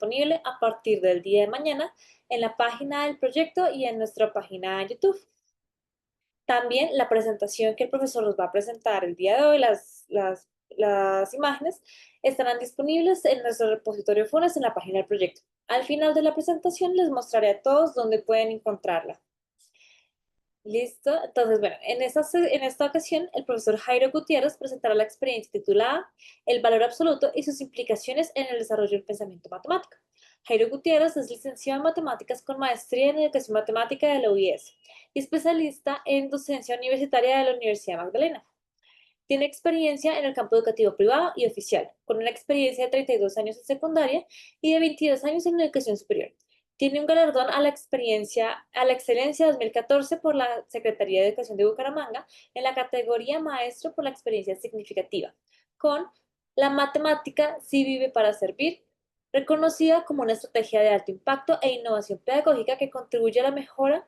disponible a partir del día de mañana en la página del proyecto y en nuestra página de YouTube. También la presentación que el profesor nos va a presentar el día de hoy, las imágenes, estarán disponibles en nuestro repositorio Funes en la página del proyecto. Al final de la presentación les mostraré a todos dónde pueden encontrarla. Listo. Entonces, bueno, en esta ocasión el profesor Jairo Gutiérrez presentará la experiencia titulada El valor absoluto y sus implicaciones en el desarrollo del pensamiento matemático. Jairo Gutiérrez es licenciado en matemáticas con maestría en educación matemática de la UIS y especialista en docencia universitaria de la Universidad Magdalena. Tiene experiencia en el campo educativo privado y oficial, con una experiencia de 32 años en secundaria y de 22 años en educación superior. Tiene un galardón a la excelencia 2014 por la Secretaría de Educación de Bucaramanga en la categoría Maestro por la experiencia significativa, con La matemática sí vive para servir, reconocida como una estrategia de alto impacto e innovación pedagógica que contribuye a la mejora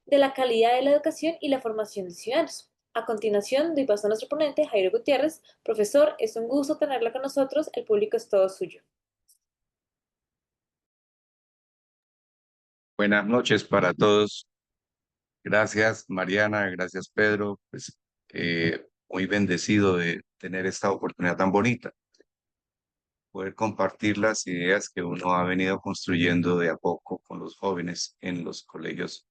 de la calidad de la educación y la formación de ciudadanos. A continuación, doy paso a nuestro ponente, Jairo Gutiérrez. Profesor, es un gusto tenerlo con nosotros. El público es todo suyo. Buenas noches para todos. Gracias, Mariana. Gracias, Pedro. Pues muy bendecido de tener esta oportunidad tan bonita, poder compartir las ideas que uno ha venido construyendo de a poco con los jóvenes en los colegios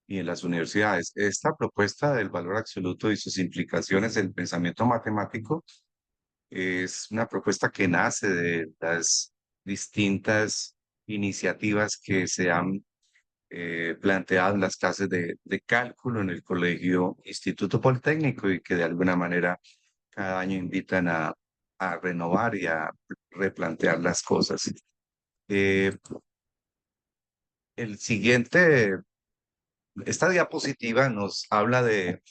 y en las universidades. Esta propuesta del valor absoluto y sus implicaciones en el pensamiento matemático es una propuesta que nace de las distintas iniciativas que se han planteado en las clases de cálculo en el Colegio Instituto Politécnico y que de alguna manera cada año invitan a renovar y a replantear las cosas. Eh, el siguiente, esta diapositiva nos habla de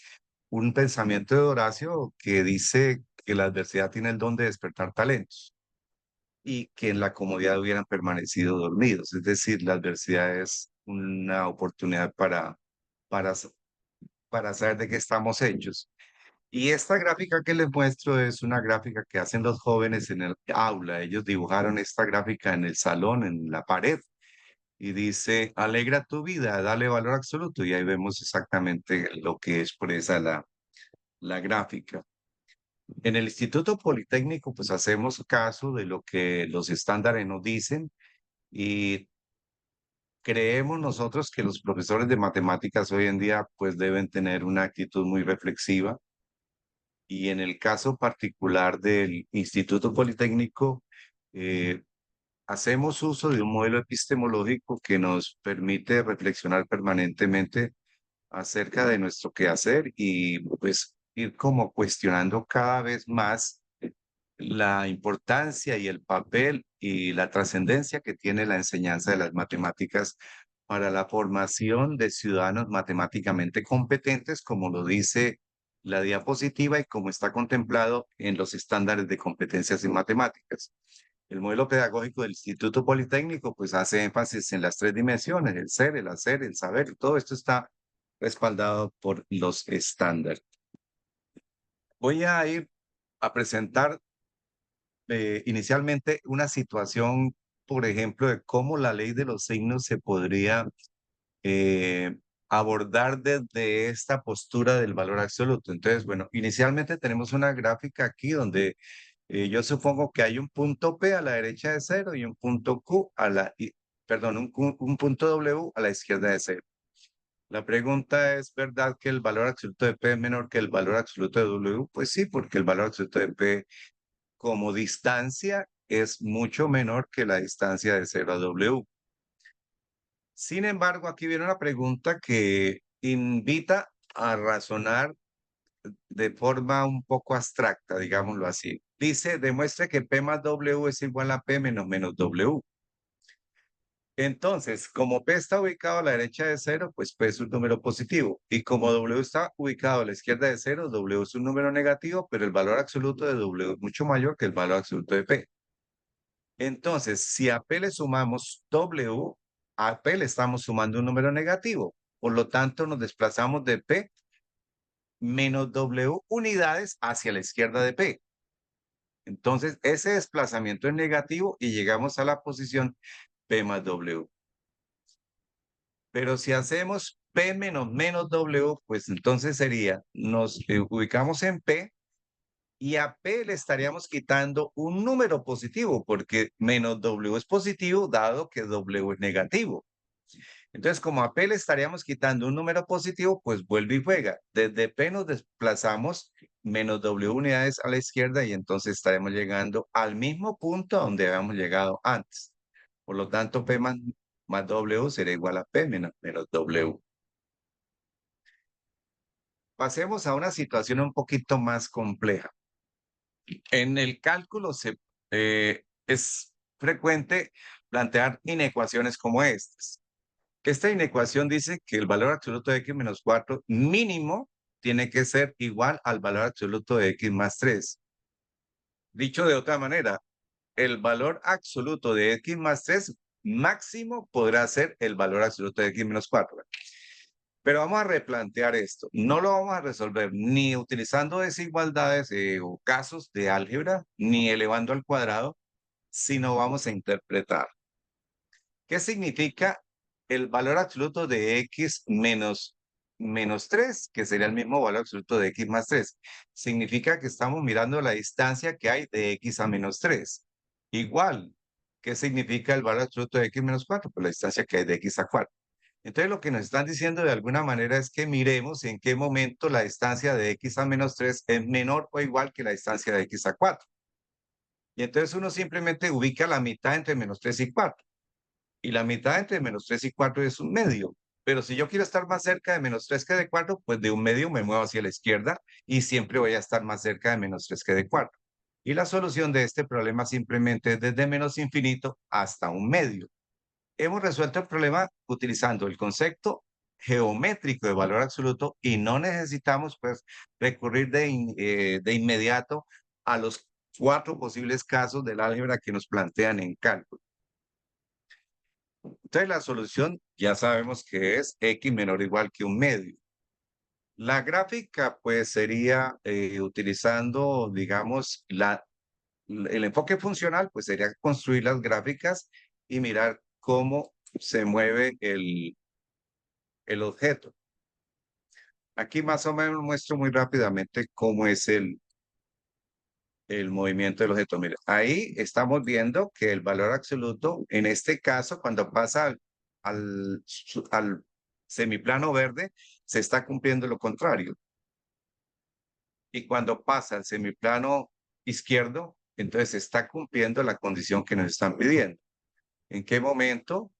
un pensamiento de Horacio que dice que la adversidad tiene el don de despertar talentos y que en la comodidad hubieran permanecido dormidos. Es decir, la adversidad es una oportunidad para, s- para saber de qué estamos hechos. Y esta gráfica que les muestro es una gráfica que hacen los jóvenes en el aula. Ellos dibujaron esta gráfica en el salón, en la pared, y dice, alegra tu vida, dale valor absoluto. Y ahí vemos exactamente lo que expresa la gráfica. En el Instituto Politécnico, pues hacemos caso de lo que los estándares nos dicen y creemos nosotros que los profesores de matemáticas hoy en día pues deben tener una actitud muy reflexiva y en el caso particular del Instituto Politécnico hacemos uso de un modelo epistemológico que nos permite reflexionar permanentemente acerca de nuestro quehacer y pues ir como cuestionando cada vez más la importancia y el papel y la trascendencia que tiene la enseñanza de las matemáticas para la formación de ciudadanos matemáticamente competentes, como lo dice la diapositiva y como está contemplado en los estándares de competencias en matemáticas. El modelo pedagógico del Instituto Politécnico pues hace énfasis en las tres dimensiones, el ser, el hacer, el saber, todo esto está respaldado por los estándares. Voy a ir a presentar inicialmente una situación, por ejemplo, de cómo la ley de los signos se podría eh, abordar desde esta postura del valor absoluto. Entonces, bueno, inicialmente tenemos una gráfica aquí donde yo supongo que hay un punto P a la derecha de cero y un punto Q a perdón, un punto W a la izquierda de cero. La pregunta es, ¿verdad que el valor absoluto de P es menor que el valor absoluto de W? Pues sí, porque el valor absoluto de P como distancia es mucho menor que la distancia de 0 a W. Sin embargo, aquí viene una pregunta que invita a razonar de forma un poco abstracta, digámoslo así. Dice, demuestre que P más W es igual a P menos menos W. Entonces, como P está ubicado a la derecha de cero, pues P es un número positivo. Y como W está ubicado a la izquierda de cero, W es un número negativo, pero el valor absoluto de W es mucho mayor que el valor absoluto de P. Entonces, si a P le sumamos W, a P le estamos sumando un número negativo. Por lo tanto, nos desplazamos de P menos W unidades hacia la izquierda de P. Entonces, ese desplazamiento es negativo y llegamos a la posición P más W. Pero si hacemos P menos menos W, pues entonces sería, nos ubicamos en P y a P le estaríamos quitando un número positivo, porque menos W es positivo, dado que W es negativo. Entonces, como a P le estaríamos quitando un número positivo, pues vuelve y juega. Desde P nos desplazamos menos W unidades a la izquierda y entonces estaremos llegando al mismo punto a donde habíamos llegado antes. Por lo tanto, P más W será igual a P menos W. Pasemos a una situación un poquito más compleja. En el cálculo es frecuente plantear inecuaciones como estas. Esta inecuación dice que el valor absoluto de x menos 4 mínimo tiene que ser igual al valor absoluto de x más 3. Dicho de otra manera, el valor absoluto de x más 3 máximo podrá ser el valor absoluto de x menos 4. Pero vamos a replantear esto. No lo vamos a resolver ni utilizando desigualdades o casos de álgebra, ni elevando al cuadrado, sino vamos a interpretar. ¿Qué significa el valor absoluto de x menos 3, que sería el mismo valor absoluto de x más 3? Significa que estamos mirando la distancia que hay de x a menos 3. Igual, ¿qué significa el valor absoluto de x menos 4? Pues la distancia que hay de x a 4. Entonces lo que nos están diciendo de alguna manera es que miremos en qué momento la distancia de x a menos 3 es menor o igual que la distancia de x a 4. Y entonces uno simplemente ubica la mitad entre menos 3 y 4. Y la mitad entre menos 3 y 4 es un medio. Pero si yo quiero estar más cerca de menos 3 que de 4, pues de un medio me muevo hacia la izquierda y siempre voy a estar más cerca de menos 3 que de 4. Y la solución de este problema simplemente es desde menos infinito hasta un medio. Hemos resuelto el problema utilizando el concepto geométrico de valor absoluto y no necesitamos pues recurrir de inmediato a los 4 posibles casos del álgebra que nos plantean en cálculo. Entonces la solución ya sabemos que es x menor o igual que un medio. La gráfica pues sería utilizando, digamos, el enfoque funcional, pues sería construir las gráficas y mirar cómo se mueve el objeto. Aquí más o menos muestro muy rápidamente cómo es el movimiento del objeto. Mire, ahí estamos viendo que el valor absoluto, en este caso, cuando pasa al semiplano verde, se está cumpliendo lo contrario. Y cuando pasa al semiplano izquierdo, entonces se está cumpliendo la condición que nos están pidiendo. ¿En qué momento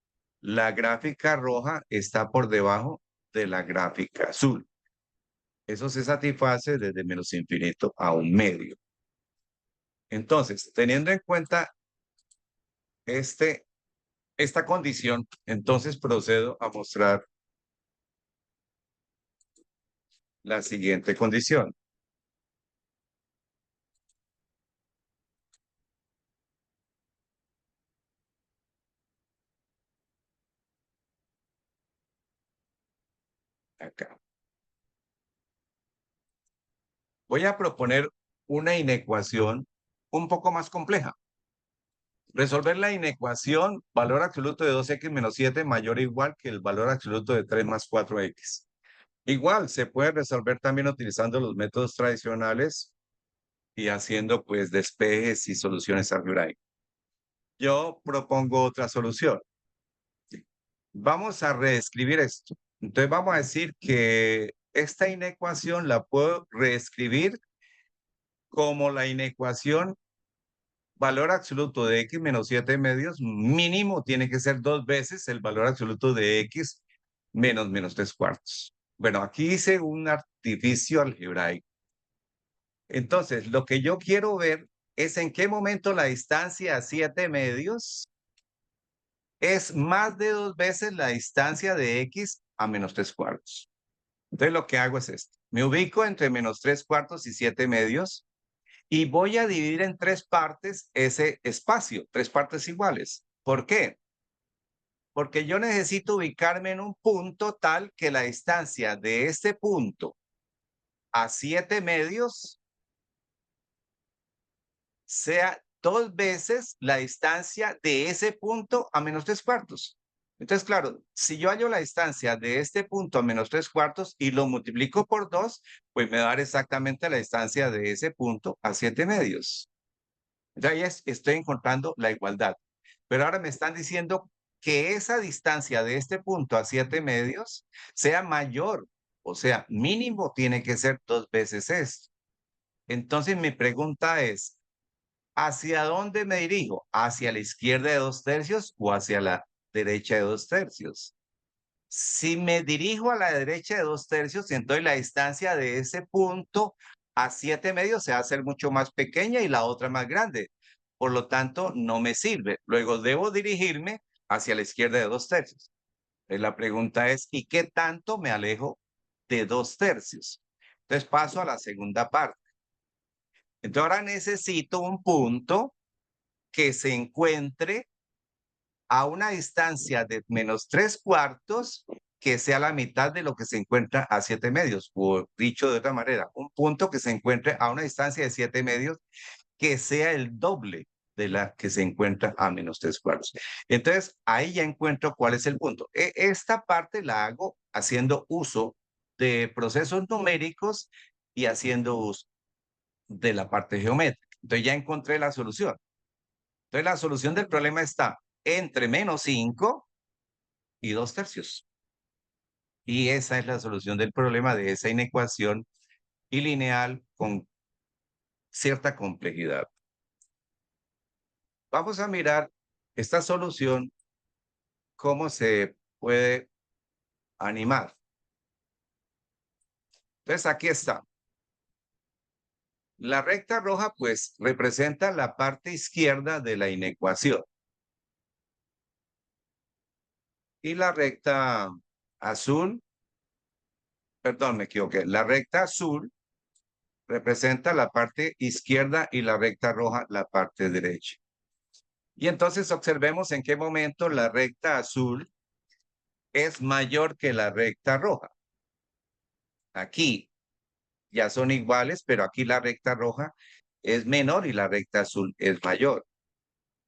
la gráfica roja está por debajo de la gráfica azul? Eso se satisface desde menos infinito a un medio. Entonces, teniendo en cuenta esta condición, entonces procedo a mostrar la siguiente condición. Acá. Voy a proponer una inecuación un poco más compleja. Resolver la inecuación valor absoluto de 2x menos 7 mayor o igual que el valor absoluto de 3 más 4x. Igual se puede resolver también utilizando los métodos tradicionales y haciendo pues despejes y soluciones algebraicas. Yo propongo otra solución. Vamos a reescribir esto. Entonces vamos a decir que esta inecuación la puedo reescribir como la inecuación valor absoluto de x menos 7 medios mínimo tiene que ser 2 veces el valor absoluto de x menos 3 cuartos. Bueno, aquí hice un artificio algebraico. Entonces, lo que yo quiero ver es en qué momento la distancia a 7 medios es más de 2 veces la distancia de x a menos 3 cuartos. Entonces lo que hago es esto. Me ubico entre menos 3 cuartos y 7 medios y voy a dividir en 3 partes ese espacio, 3 partes iguales. ¿Por qué? Porque yo necesito ubicarme en un punto tal que la distancia de este punto a 7 medios sea 2 veces la distancia de ese punto a -3/4. Entonces, claro, si yo hallo la distancia de este punto a -3/4 y lo multiplico por 2, pues me va a dar exactamente la distancia de ese punto a 7/2. Entonces, ahí estoy encontrando la igualdad. Pero ahora me están diciendo que esa distancia de este punto a 7/2 sea mayor, o sea, mínimo tiene que ser 2 veces esto. Entonces, mi pregunta es, ¿hacia dónde me dirijo? ¿Hacia la izquierda de 2/3 o hacia la derecha de 2/3? Si me dirijo a la derecha de 2/3, entonces la distancia de ese punto a 7/2 se va a hacer mucho más pequeña y la otra más grande. Por lo tanto, no me sirve. Luego debo dirigirme hacia la izquierda de 2/3. La pregunta es, ¿y qué tanto me alejo de 2/3? Entonces paso a la segunda parte. Entonces ahora necesito un punto que se encuentre a una distancia de -3/4 que sea la mitad de lo que se encuentra a 7/2, o dicho de otra manera, un punto que se encuentre a una distancia de 7/2 que sea el doble de la que se encuentra a -3/4. Entonces, ahí ya encuentro cuál es el punto. Esta parte la hago haciendo uso de procesos numéricos y haciendo uso de la parte geométrica. Entonces, ya encontré la solución. Entonces, la solución del problema está entre -5 y 2/3. Y esa es la solución del problema de esa inecuación lineal con cierta complejidad. Vamos a mirar esta solución, cómo se puede animar. Entonces, aquí está. La recta roja, pues, representa la parte izquierda de la inecuación. Y la recta azul, perdón, me equivoqué. La recta azul representa la parte izquierda y la recta roja la parte derecha. Y entonces observemos en qué momento la recta azul es mayor que la recta roja. Aquí ya son iguales, pero aquí la recta roja es menor y la recta azul es mayor.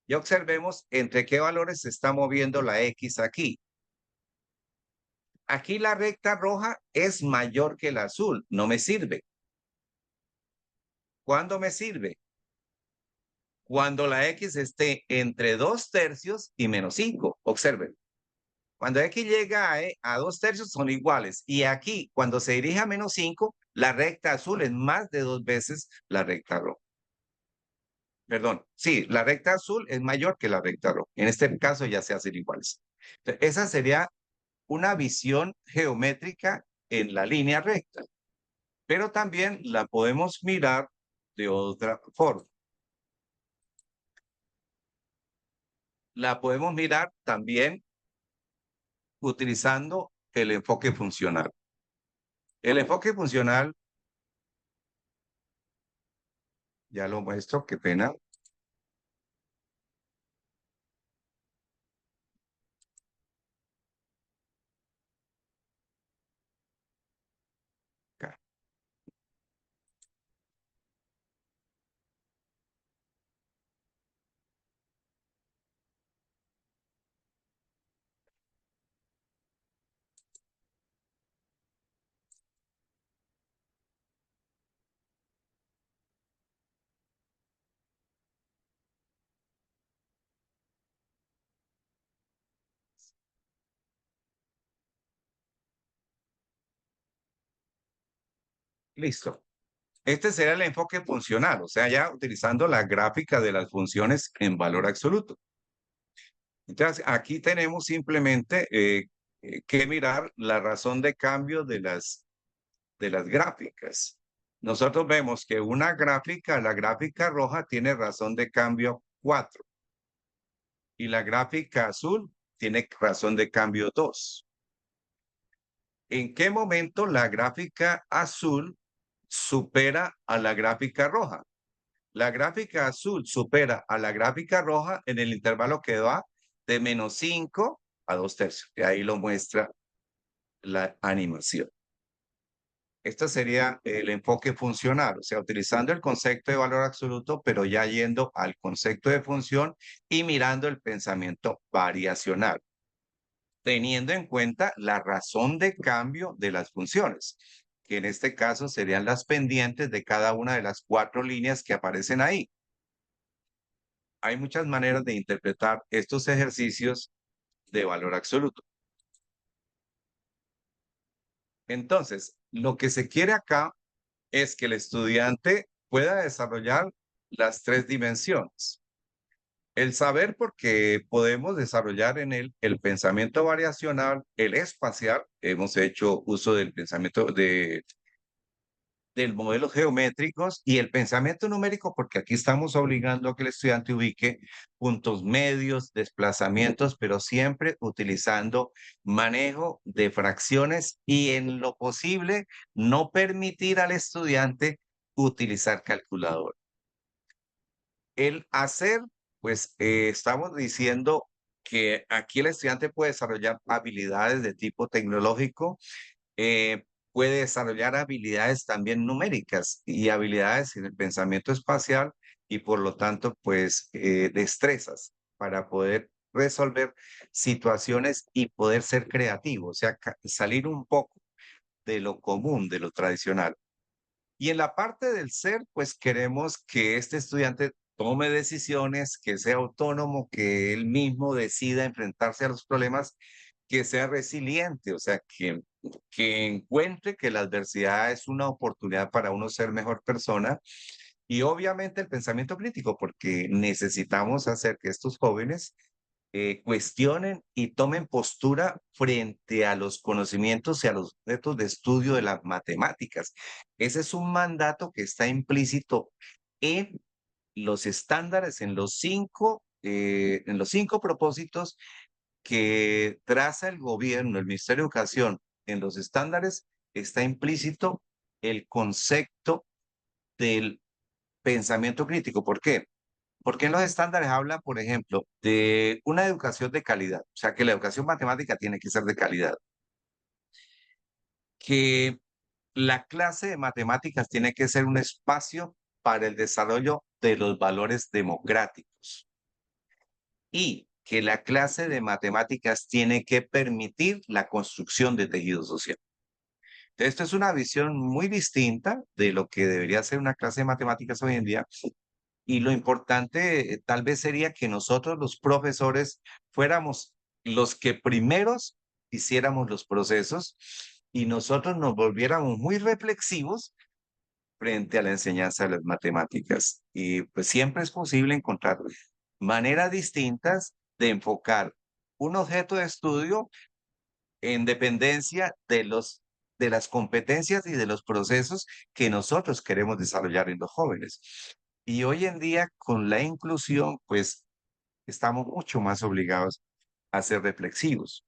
Y observemos entre qué valores se está moviendo la X aquí. Aquí la recta roja es mayor que la azul, no me sirve. ¿Cuándo me sirve? Cuando la X esté entre 2/3 y -5. Observen. Cuando X llega a 2/3 son iguales. Y aquí, cuando se dirige a -5, la recta azul es más de 2 veces la recta roja. Perdón, sí, la recta azul es mayor que la recta roja. En este caso ya se hacen iguales. Entonces, esa sería una visión geométrica en la línea recta. Pero también la podemos mirar de otra forma. La podemos mirar también utilizando el enfoque funcional. El enfoque funcional, ya lo muestro, qué pena. Acá. Listo. Este será el enfoque funcional, o sea, ya utilizando la gráfica de las funciones en valor absoluto. Entonces, aquí tenemos simplemente que mirar la razón de cambio de las gráficas. Nosotros vemos que una gráfica, la gráfica roja, tiene razón de cambio 4 y la gráfica azul tiene razón de cambio 2. ¿En qué momento la gráfica azul supera a la gráfica roja? La gráfica azul supera a la gráfica roja en el intervalo que va de -5 a 2/3. Y ahí lo muestra la animación. Este sería el enfoque funcional, o sea, utilizando el concepto de valor absoluto, pero ya yendo al concepto de función y mirando el pensamiento variacional, teniendo en cuenta la razón de cambio de las funciones, que en este caso serían las pendientes de cada una de las cuatro líneas que aparecen ahí. Hay muchas maneras de interpretar estos ejercicios de valor absoluto. Entonces, lo que se quiere acá es que el estudiante pueda desarrollar las tres dimensiones. El saber, porque podemos desarrollar en él el pensamiento variacional, el espacial, hemos hecho uso del pensamiento del modelos geométricos y el pensamiento numérico, porque aquí estamos obligando a que el estudiante ubique puntos medios, desplazamientos, pero siempre utilizando manejo de fracciones y en lo posible no permitir al estudiante utilizar calculador. El hacer, pues estamos diciendo que aquí el estudiante puede desarrollar habilidades de tipo tecnológico, puede desarrollar habilidades también numéricas y habilidades en el pensamiento espacial y por lo tanto, pues destrezas para poder resolver situaciones y poder ser creativo, o sea, salir un poco de lo común, de lo tradicional. Y en la parte del ser, pues queremos que este estudiante tome decisiones, que sea autónomo, que él mismo decida enfrentarse a los problemas, que sea resiliente, o sea, que encuentre que la adversidad es una oportunidad para uno ser mejor persona. Y obviamente el pensamiento crítico, porque necesitamos hacer que estos jóvenes cuestionen y tomen postura frente a los conocimientos y a los métodos de estudio de las matemáticas. Ese es un mandato que está implícito en los estándares, en los cinco propósitos que traza el gobierno, el Ministerio de Educación. En los estándares está implícito el concepto del pensamiento crítico. ¿Por qué? Porque en los estándares habla, por ejemplo, de una educación de calidad, o sea, que la educación matemática tiene que ser de calidad, que la clase de matemáticas tiene que ser un espacio para el desarrollo de los valores democráticos y que la clase de matemáticas tiene que permitir la construcción de tejido social. Entonces, esto es una visión muy distinta de lo que debería ser una clase de matemáticas hoy en día. Y lo importante tal vez sería que nosotros los profesores fuéramos los que primeros hiciéramos los procesos y nosotros nos volviéramos muy reflexivos frente a la enseñanza de las matemáticas. Y pues siempre es posible encontrar maneras distintas de enfocar un objeto de estudio en dependencia de las competencias y de los procesos que nosotros queremos desarrollar en los jóvenes. Y hoy en día, con la inclusión, pues estamos mucho más obligados a ser reflexivos.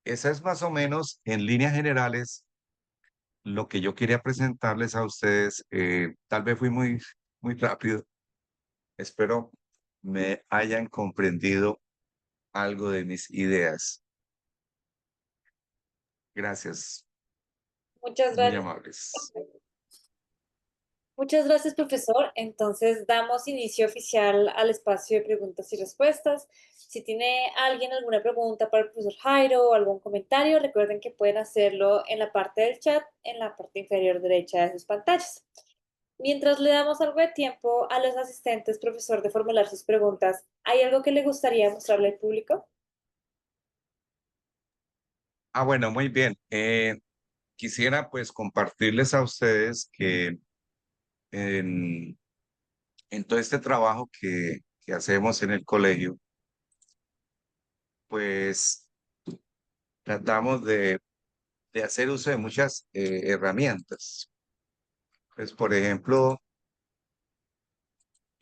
Esa es más o menos, en líneas generales, lo que yo quería presentarles a ustedes. Tal vez fui muy rápido. Espero me hayan comprendido algo de mis ideas. Gracias, Muchas muy gracias. amables. Muchas gracias, profesor. Entonces, damos inicio oficial al espacio de preguntas y respuestas. Si tiene alguien alguna pregunta para el profesor Jairo o algún comentario, recuerden que pueden hacerlo en la parte del chat, en la parte inferior derecha de sus pantallas. Mientras le damos algo de tiempo a los asistentes, profesor, de formular sus preguntas, ¿hay algo que le gustaría mostrarle al público? Bueno, muy bien. Quisiera pues compartirles a ustedes que en, en todo este trabajo que hacemos en el colegio, pues tratamos de hacer uso de muchas herramientas. Pues, por ejemplo,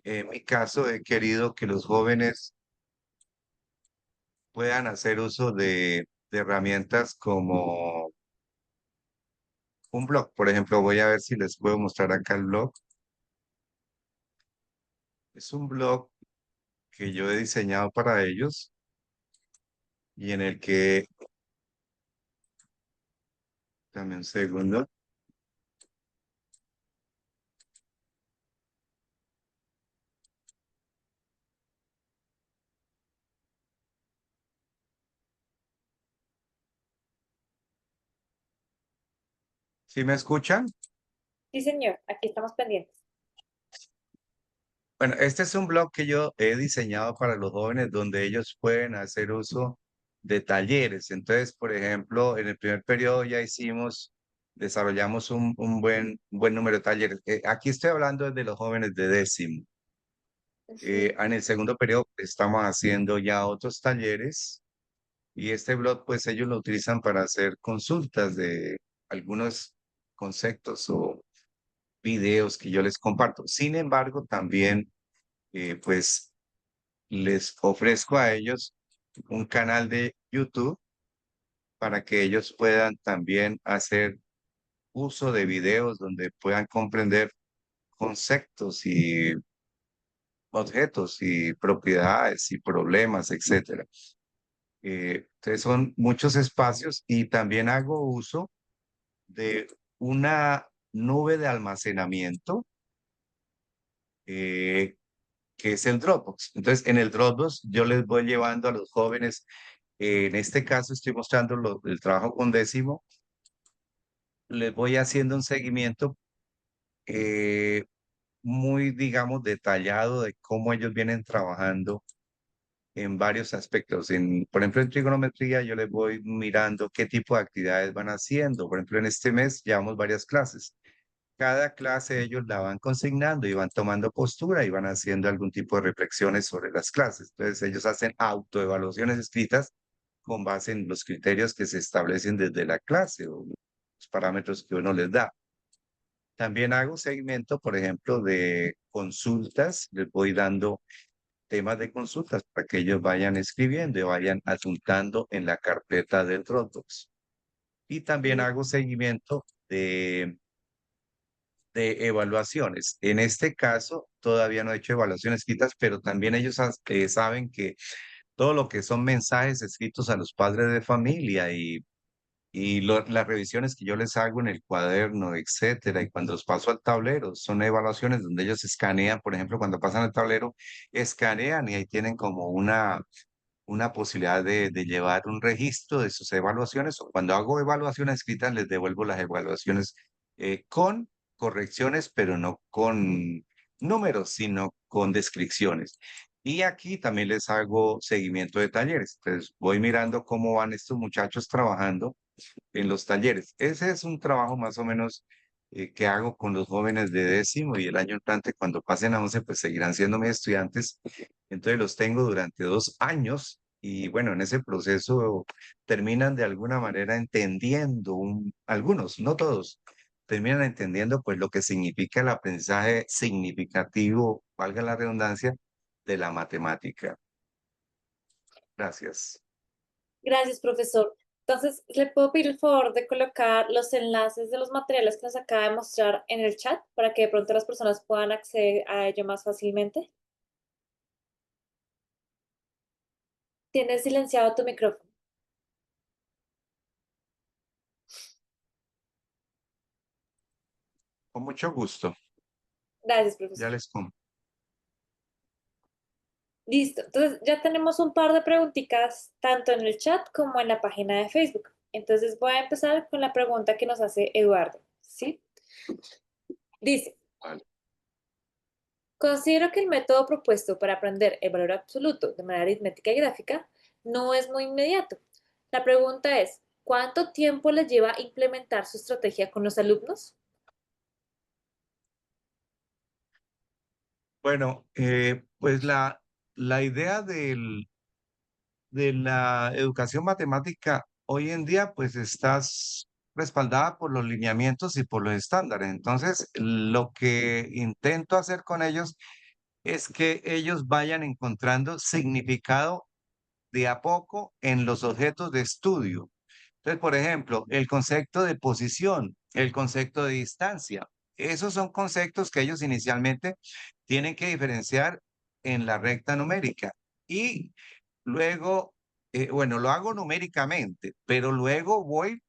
en mi caso he querido que los jóvenes puedan hacer uso de herramientas como un blog. Por ejemplo, voy a ver si les puedo mostrar acá el blog. Es un blog que yo he diseñado para ellos y en el que Dame un segundo. ¿Sí me escuchan? Sí, señor, aquí estamos pendientes. Bueno, este es un blog que yo he diseñado para los jóvenes donde ellos pueden hacer uso de talleres. Entonces, por ejemplo, en el primer periodo ya desarrollamos un buen número de talleres. Aquí estoy hablando de los jóvenes de décimo. Ujú. En el segundo periodo estamos haciendo ya otros talleres y este blog, pues ellos lo utilizan para hacer consultas de algunos conceptos o videos que yo les comparto. Sin embargo, también, pues les ofrezco a ellos un canal de YouTube para que ellos puedan también hacer uso de videos donde puedan comprender conceptos y objetos y propiedades y problemas, etcétera. Entonces son muchos espacios y también hago uso de una nube de almacenamiento eh, que es el Dropbox. Entonces, en el Dropbox yo les voy llevando a los jóvenes, en este caso estoy mostrando el trabajo con décimo, les voy haciendo un seguimiento eh, muy, digamos, detallado de cómo ellos vienen trabajando en varios aspectos. Por ejemplo, en trigonometría yo les voy mirando qué tipo de actividades van haciendo. Por ejemplo, en este mes llevamos varias clases. Cada clase ellos la van consignando y van tomando postura y van haciendo algún tipo de reflexiones sobre las clases. Entonces ellos hacen autoevaluaciones escritas con base en los criterios que se establecen desde la clase o los parámetros que uno les da. También hago seguimiento, por ejemplo, de consultas. Les voy dando temas de consultas para que ellos vayan escribiendo y vayan adjuntando en la carpeta del Dropbox. Y también Sí. hago seguimiento de evaluaciones. En este caso, todavía no he hecho evaluaciones escritas, pero también ellos saben que todo lo que son mensajes escritos a los padres de familia y las revisiones que yo les hago en el cuaderno, etcétera, y cuando los paso al tablero, son evaluaciones donde ellos escanean, por ejemplo, cuando pasan al tablero, escanean y ahí tienen como una posibilidad de llevar un registro de sus evaluaciones, o cuando hago evaluaciones escritas, les devuelvo las evaluaciones con correcciones, pero no con números, sino con descripciones. Y aquí también les hago seguimiento de talleres. Entonces, voy mirando cómo van estos muchachos trabajando en los talleres. Ese es un trabajo más o menos que hago con los jóvenes de décimo y el año entrante, cuando pasen a 11, pues seguirán siendo mis estudiantes. Entonces los tengo durante 2 años y bueno, en ese proceso terminan de alguna manera entendiendo, algunos, no todos, terminan entendiendo pues lo que significa el aprendizaje significativo, valga la redundancia, de la matemática. Gracias. Gracias, profesor. Entonces, ¿le puedo pedir el favor de colocar los enlaces de los materiales que nos acaba de mostrar en el chat para que de pronto las personas puedan acceder a ello más fácilmente? Tienes silenciado tu micrófono. Con mucho gusto. Gracias, Ya profesor. les comento. Listo. Entonces, ya tenemos un par de preguntitas tanto en el chat como en la página de Facebook. Entonces, voy a empezar con la pregunta que nos hace Eduardo. ¿Sí? Dice, considero que el método propuesto para aprender el valor absoluto de manera aritmética y gráfica no es muy inmediato. La pregunta es, ¿cuánto tiempo les lleva implementar su estrategia con los alumnos? Bueno, pues la idea de la educación matemática hoy en día pues respaldada por los lineamientos y por los estándares. Entonces, lo que intento hacer con ellos es que ellos vayan encontrando significado de a poco en los objetos de estudio. Entonces, por ejemplo, el concepto de posición, el concepto de distancia, esos son conceptos que ellos inicialmente tienen que diferenciar en la recta numérica. Y luego, bueno, lo hago numéricamente, pero luego voy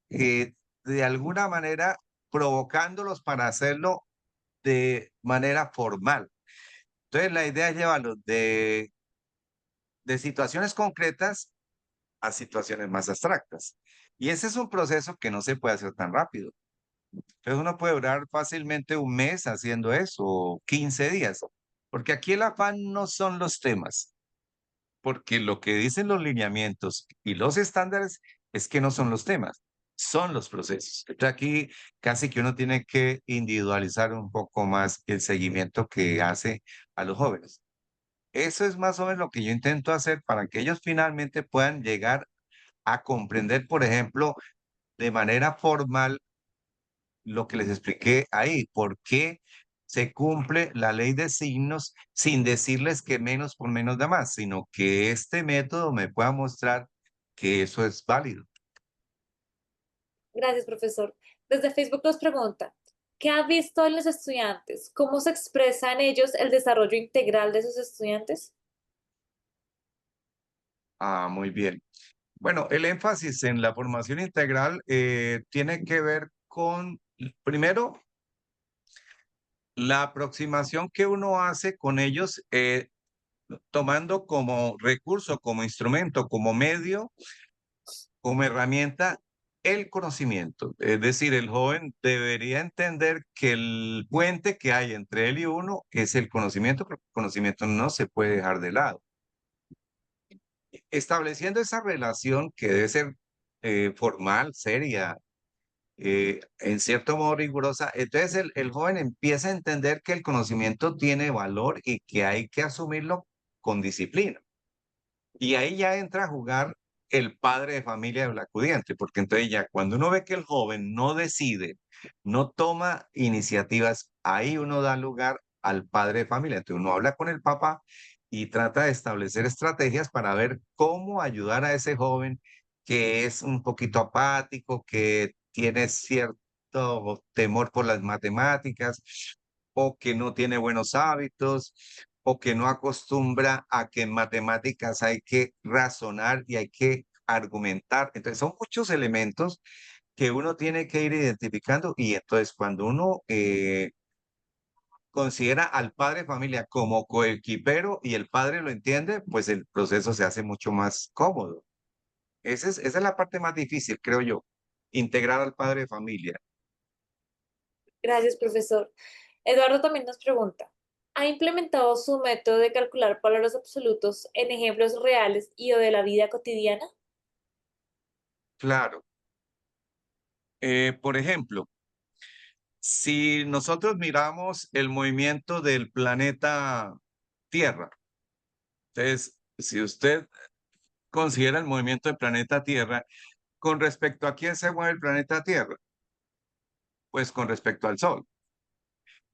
de alguna manera provocándolos para hacerlo de manera formal. Entonces, la idea es llevarlos de situaciones concretas a situaciones más abstractas. Y ese es un proceso que no se puede hacer tan rápido. Entonces, uno puede durar fácilmente un mes haciendo eso, o 15 días, porque aquí el afán no son los temas, porque lo que dicen los lineamientos y los estándares es que no son los temas, son los procesos. Entonces, aquí casi que uno tiene que individualizar un poco más el seguimiento que hace a los jóvenes. Eso es más o menos lo que yo intento hacer para que ellos finalmente puedan llegar a comprender, por ejemplo, de manera formal lo que les expliqué ahí, por qué se cumple la ley de signos sin decirles que menos por menos da más, sino que este método me pueda mostrar que eso es válido. Gracias, profesor. Desde Facebook nos pregunta, ¿qué ha visto en los estudiantes? ¿Cómo se expresa en ellos el desarrollo integral de sus estudiantes? Ah, muy bien. Bueno, el énfasis en la formación integral tiene que ver con, primero, la aproximación que uno hace con ellos, tomando como recurso, como instrumento, como medio, como herramienta, el conocimiento. Es decir, el joven debería entender que el puente que hay entre él y uno es el conocimiento, pero el conocimiento no se puede dejar de lado. Estableciendo esa relación que debe ser formal, seria, en cierto modo rigurosa, entonces el joven empieza a entender que el conocimiento tiene valor y que hay que asumirlo con disciplina. Y ahí ya entra a jugar el padre de familia del acudiente, porque entonces ya cuando uno ve que el joven no decide, no toma iniciativas, ahí uno da lugar al padre de familia. Entonces uno habla con el papá y trata de establecer estrategias para ver cómo ayudar a ese joven que es un poquito apático, que tiene cierto temor por las matemáticas o que no tiene buenos hábitos o que no acostumbra a que en matemáticas hay que razonar y hay que argumentar. Entonces, son muchos elementos que uno tiene que ir identificando y entonces cuando uno considera al padre de familia como coequipero y el padre lo entiende, pues el proceso se hace mucho más cómodo. Esa es la parte más difícil, creo yo, integrar al padre de familia. Gracias, profesor. Eduardo también nos pregunta, ¿ha implementado su método de calcular valores absolutos en ejemplos reales y o de la vida cotidiana? Claro. Por ejemplo, si nosotros miramos el movimiento del planeta Tierra, entonces, si usted considera el movimiento del planeta Tierra, ¿con respecto a quién se mueve el planeta Tierra? Pues con respecto al Sol.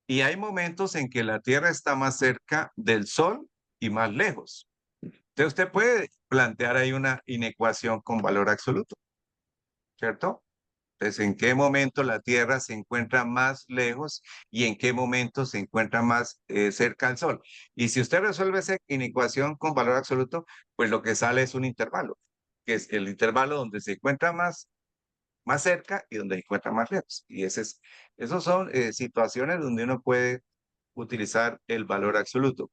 Y hay momentos en que la Tierra está más cerca del Sol y más lejos. Entonces, usted puede plantear ahí una inecuación con valor absoluto, ¿cierto? Entonces, ¿en qué momento la Tierra se encuentra más lejos y en qué momento se encuentra más cerca al Sol? Y si usted resuelve esa inecuación con valor absoluto, pues lo que sale es un intervalo, que es el intervalo donde se encuentra más cerca y donde se encuentra más lejos. Y esos son situaciones donde uno puede utilizar el valor absoluto.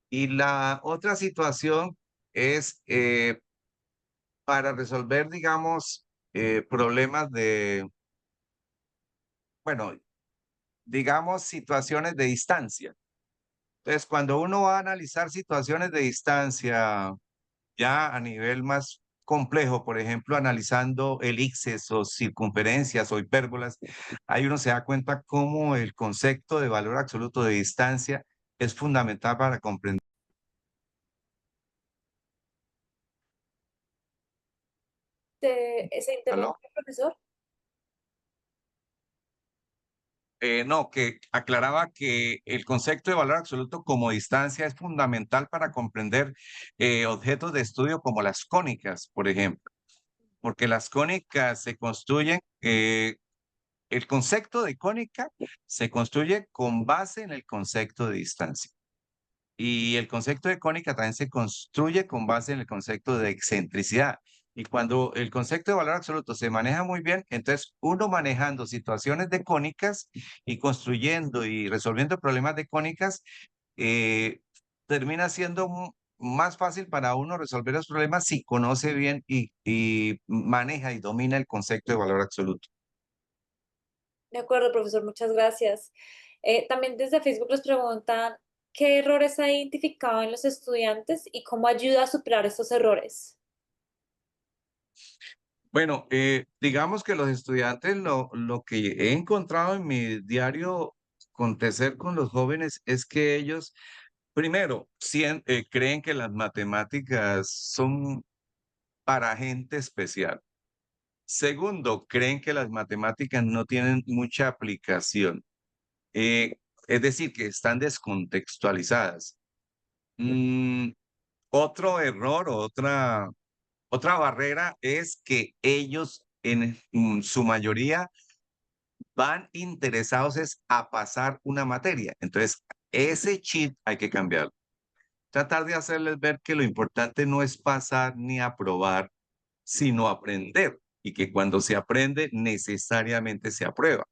Y la otra situación es para resolver, digamos, problemas bueno, digamos, situaciones de distancia. Entonces, cuando uno va a analizar situaciones de distancia ya a nivel más complejo, por ejemplo, analizando elipses o circunferencias o hipérbolas, ahí uno se da cuenta cómo el concepto de valor absoluto de distancia es fundamental para comprender. ¿Se interrumpe, profesor? No, que aclaraba que el concepto de valor absoluto como distancia es fundamental para comprender objetos de estudio como las cónicas, por ejemplo, porque las cónicas se construyen, el concepto de cónica se construye con base en el concepto de distancia. Y el concepto de cónica también se construye con base en el concepto de excentricidad. Y cuando el concepto de valor absoluto se maneja muy bien, entonces uno manejando situaciones de cónicas y construyendo y resolviendo problemas de cónicas, eh, termina siendo más fácil para uno resolver los problemas si conoce bien y maneja y domina el concepto de valor absoluto. De acuerdo, profesor, muchas gracias. También desde Facebook nos preguntan qué errores ha identificado en los estudiantes y cómo ayuda a superar estos errores. Bueno, digamos que los estudiantes, lo que he encontrado en mi diario acontecer con los jóvenes es que ellos, primero, creen que las matemáticas son para gente especial. Segundo, creen que las matemáticas no tienen mucha aplicación, eh, es decir, que están descontextualizadas. Mm, otro error, otra barrera es que ellos en su mayoría van interesados es a pasar una materia. Entonces, ese chip hay que cambiarlo. Tratar de hacerles ver que lo importante no es pasar ni aprobar, sino aprender. Y que cuando se aprende, necesariamente se aprueba.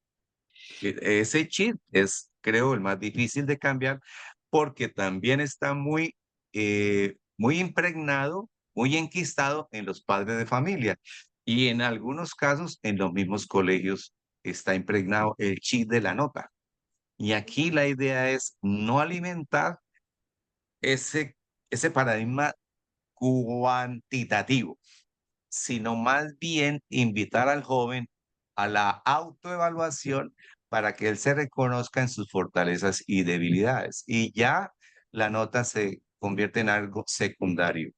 Ese chip es, creo, el más difícil de cambiar porque también está muy impregnado, muy enquistado en los padres de familia y en algunos casos en los mismos colegios está impregnado el chip de la nota. Y aquí la idea es no alimentar ese, ese paradigma cuantitativo, sino más bien invitar al joven a la autoevaluación para que él se reconozca en sus fortalezas y debilidades. Y ya la nota se convierte en algo secundario.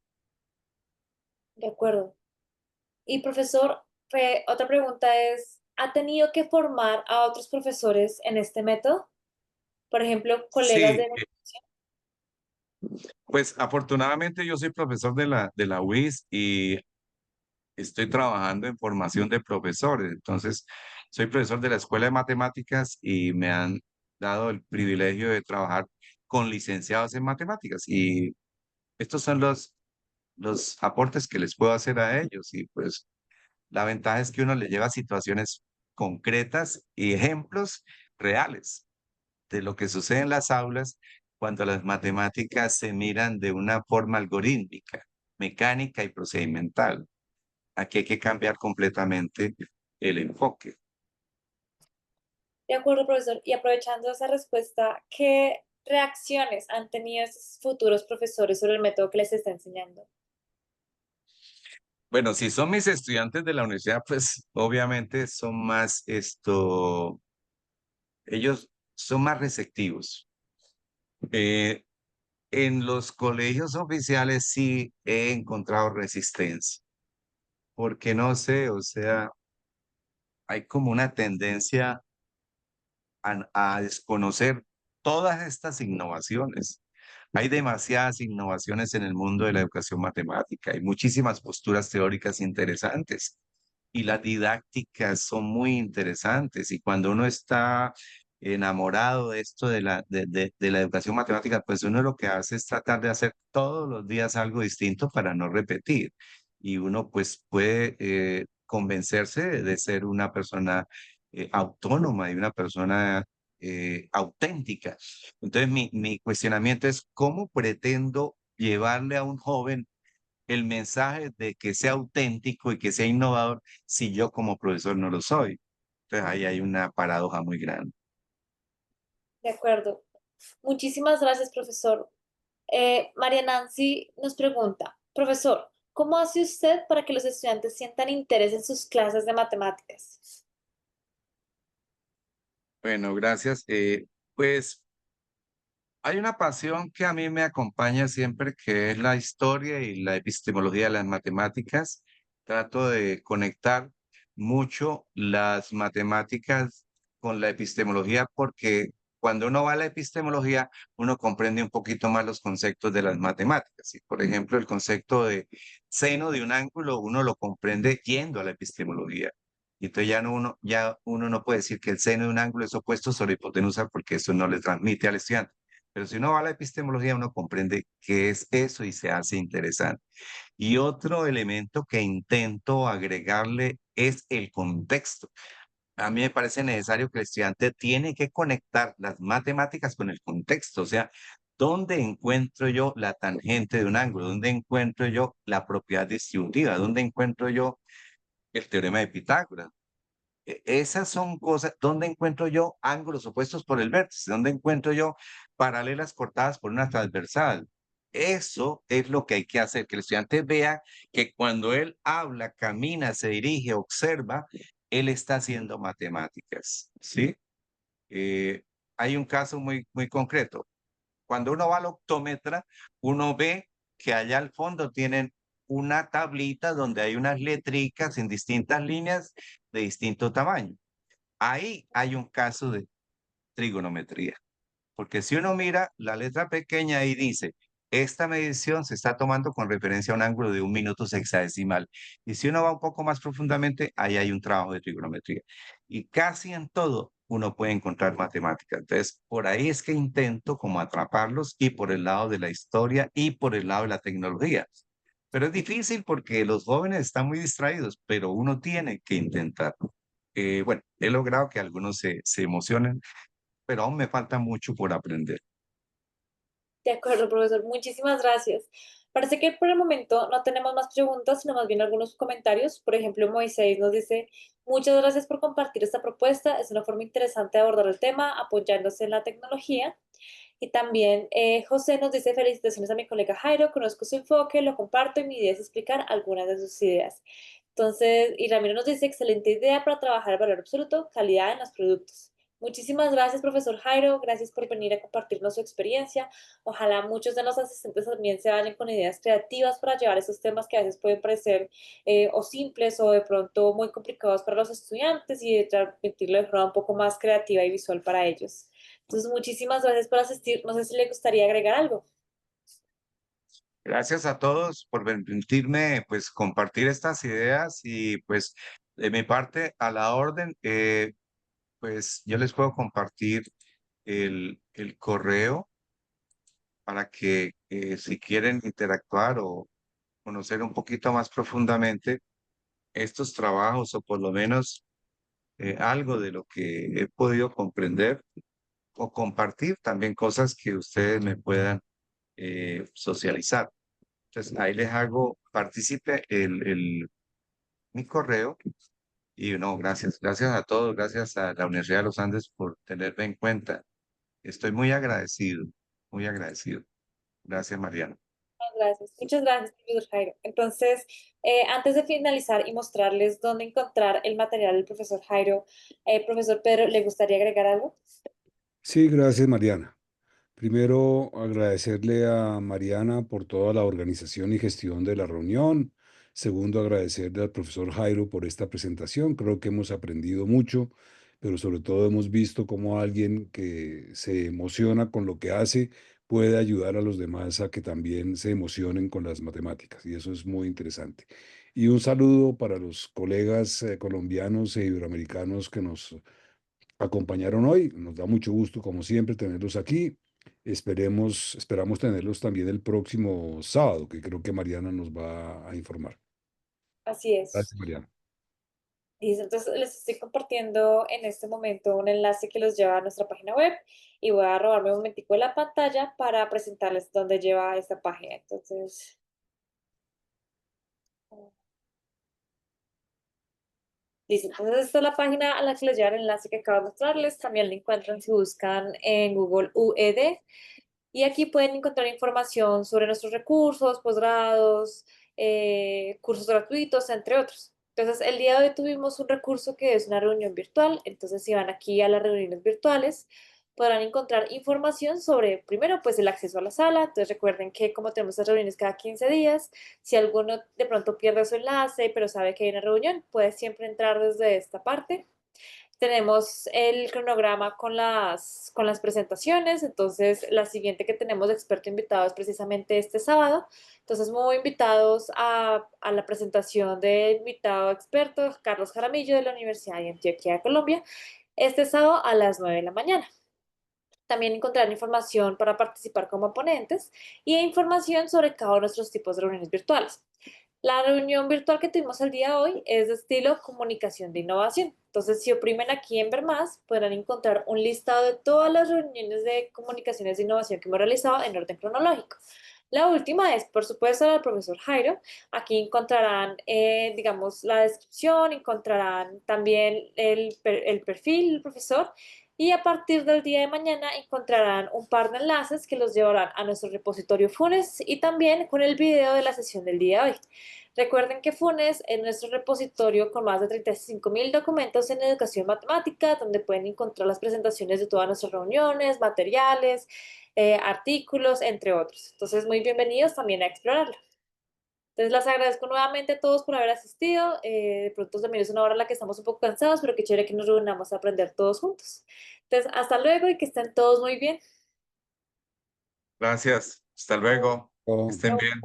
De acuerdo. Y profesor, otra pregunta es, ¿ha tenido que formar a otros profesores en este método? Por ejemplo, colegas Sí, de... pues afortunadamente yo soy profesor de la UIS y estoy trabajando en formación de profesores. Entonces, soy profesor de la Escuela de Matemáticas y me han dado el privilegio de trabajar con licenciados en matemáticas. Y estos son los aportes que les puedo hacer a ellos. Y pues la ventaja es que uno le lleva situaciones concretas y ejemplos reales de lo que sucede en las aulas cuando las matemáticas se miran de una forma algorítmica, mecánica y procedimental. Aquí hay que cambiar completamente el enfoque. De acuerdo, profesor. Y aprovechando esa respuesta, ¿qué reacciones han tenido esos futuros profesores sobre el método que les está enseñando? Bueno, si son mis estudiantes de la universidad, pues obviamente son más ellos son más receptivos. Eh, en los colegios oficiales sí he encontrado resistencia, porque no sé, o sea, hay como una tendencia a desconocer todas estas innovaciones. Hay demasiadas innovaciones en el mundo de la educación matemática, hay muchísimas posturas teóricas interesantes y las didácticas son muy interesantes y cuando uno está enamorado de esto de la educación matemática, pues uno lo que hace es tratar de hacer todos los días algo distinto para no repetir y uno pues puede convencerse de ser una persona autónoma y una persona auténtica. Entonces, mi cuestionamiento es, ¿cómo pretendo llevarle a un joven el mensaje de que sea auténtico y que sea innovador si yo como profesor no lo soy? Entonces, ahí hay una paradoja muy grande. De acuerdo. Muchísimas gracias, profesor. María Nancy nos pregunta, profesor, ¿cómo hace usted para que los estudiantes sientan interés en sus clases de matemáticas? Bueno, gracias. Pues hay una pasión que a mí me acompaña siempre, que es la historia y la epistemología de las matemáticas. Trato de conectar mucho las matemáticas con la epistemología porque cuando uno va a la epistemología, uno comprende un poquito más los conceptos de las matemáticas. Y, por ejemplo, el concepto de seno de un ángulo, uno lo comprende yendo a la epistemología. Y entonces ya uno no puede decir que el seno de un ángulo es opuesto sobre hipotenusa porque eso no le transmite al estudiante. Pero si uno va a la epistemología, uno comprende qué es eso y se hace interesante. Y otro elemento que intento agregarle es el contexto. A mí me parece necesario que el estudiante tiene que conectar las matemáticas con el contexto, o sea, ¿dónde encuentro yo la tangente de un ángulo? ¿Dónde encuentro yo la propiedad distributiva? ¿Dónde encuentro yo el teorema de Pitágoras? Esas son cosas, ¿dónde encuentro yo ángulos opuestos por el vértice? ¿Dónde encuentro yo paralelas cortadas por una transversal? Eso es lo que hay que hacer, que el estudiante vea que cuando él habla, camina, se dirige, observa, él está haciendo matemáticas, ¿sí? Eh, Hay un caso muy concreto. Cuando uno va al optómetra, uno ve que allá al fondo tienen una tablita donde hay unas letricas en distintas líneas de distinto tamaño. Ahí hay un caso de trigonometría, porque si uno mira la letra pequeña y dice, esta medición se está tomando con referencia a un ángulo de 1 minuto sexagesimal. Y si uno va un poco más profundamente, ahí hay un trabajo de trigonometría. Y casi en todo uno puede encontrar matemáticas. Entonces, por ahí es que intento como atraparlos y por el lado de la historia y por el lado de la tecnología. Pero es difícil porque los jóvenes están muy distraídos, pero uno tiene que intentar. Bueno, he logrado que algunos se emocionen, pero aún me falta mucho por aprender. De acuerdo, profesor. Muchísimas gracias. Parece que por el momento no tenemos más preguntas, sino más bien algunos comentarios. Por ejemplo, Moisés nos dice, muchas gracias por compartir esta propuesta. Es una forma interesante de abordar el tema, apoyándose en la tecnología. Y también José nos dice, felicitaciones a mi colega Jairo, conozco su enfoque, lo comparto y mi idea es explicar algunas de sus ideas. Entonces, y Ramiro nos dice, excelente idea para trabajar el valor absoluto, calidad en los productos. Muchísimas gracias, profesor Jairo. Gracias por venir a compartirnos su experiencia. Ojalá muchos de los asistentes también se vayan con ideas creativas para llevar esos temas que a veces pueden parecer o simples o de pronto muy complicados para los estudiantes y de transmitirlo de forma un poco más creativa y visual para ellos. Entonces, muchísimas gracias por asistir. No sé si le gustaría agregar algo. Gracias a todos por permitirme pues compartir estas ideas y pues de mi parte a la orden, pues yo les puedo compartir el correo para que si quieren interactuar o conocer un poquito más profundamente estos trabajos o por lo menos algo de lo que he podido comprender o compartir también cosas que ustedes me puedan socializar. Entonces ahí les hago partícipe mi correo y no, gracias a todos, gracias a la Universidad de los Andes por tenerme en cuenta. Estoy muy agradecido, muy agradecido. Gracias, Mariana. Gracias. Muchas gracias, profesor Jairo. Entonces, antes de finalizar y mostrarles dónde encontrar el material del profesor Jairo, profesor Pedro, ¿le gustaría agregar algo? Sí, gracias, Mariana. Primero, agradecerle a Mariana por toda la organización y gestión de la reunión. Segundo, agradecerle al profesor Jairo por esta presentación. Creo que hemos aprendido mucho, pero sobre todo hemos visto cómo alguien que se emociona con lo que hace puede ayudar a los demás a que también se emocionen con las matemáticas. Y eso es muy interesante. Y un saludo para los colegas colombianos e iberoamericanos que nos acompañaron hoy. Nos da mucho gusto, como siempre, tenerlos aquí. Esperamos tenerlos también el próximo sábado, que creo que Mariana nos va a informar. Así es. Gracias, Mariana. Listo, entonces les estoy compartiendo en este momento un enlace que los lleva a nuestra página web y voy a robarme un momentico de la pantalla para presentarles dónde lleva esta página. Entonces, listo. Entonces, esta es la página a la que les lleva el enlace que acabo de mostrarles. También la encuentran si buscan en Google UED. Y aquí pueden encontrar información sobre nuestros recursos, posgrados, cursos gratuitos, entre otros. Entonces, el día de hoy tuvimos un recurso que es una reunión virtual. Entonces, si van aquí a las reuniones virtuales, podrán encontrar información sobre, primero, pues el acceso a la sala. Entonces, recuerden que como tenemos estas reuniones cada 15 días, si alguno de pronto pierde su enlace, pero sabe que hay una reunión, puede siempre entrar desde esta parte. Tenemos el cronograma con las presentaciones, entonces la siguiente que tenemos de experto invitado es precisamente este sábado. Entonces, muy invitados a la presentación del invitado experto Carlos Jaramillo de la Universidad de Antioquia de Colombia, este sábado a las 9 de la mañana. También encontrarán información para participar como ponentes y información sobre cada uno de nuestros tipos de reuniones virtuales. La reunión virtual que tuvimos el día de hoy es de estilo comunicación de innovación. Entonces, si oprimen aquí en ver más, podrán encontrar un listado de todas las reuniones de comunicaciones de innovación que hemos realizado en orden cronológico. La última es, por supuesto, la del profesor Jairo. Aquí encontrarán, digamos, la descripción, encontrarán también el perfil del profesor y a partir del día de mañana encontrarán un par de enlaces que los llevarán a nuestro repositorio Funes y también con el video de la sesión del día de hoy. Recuerden que Funes es nuestro repositorio con más de 35.000 documentos en educación matemática, donde pueden encontrar las presentaciones de todas nuestras reuniones, materiales, artículos, entre otros. Entonces, muy bienvenidos también a explorarlo. Entonces, les agradezco nuevamente a todos por haber asistido. De pronto también es una hora en la que estamos un poco cansados, pero qué chévere que nos reunamos a aprender todos juntos. Entonces, hasta luego y que estén todos muy bien. Gracias. Hasta luego. Que Oh. estén bien.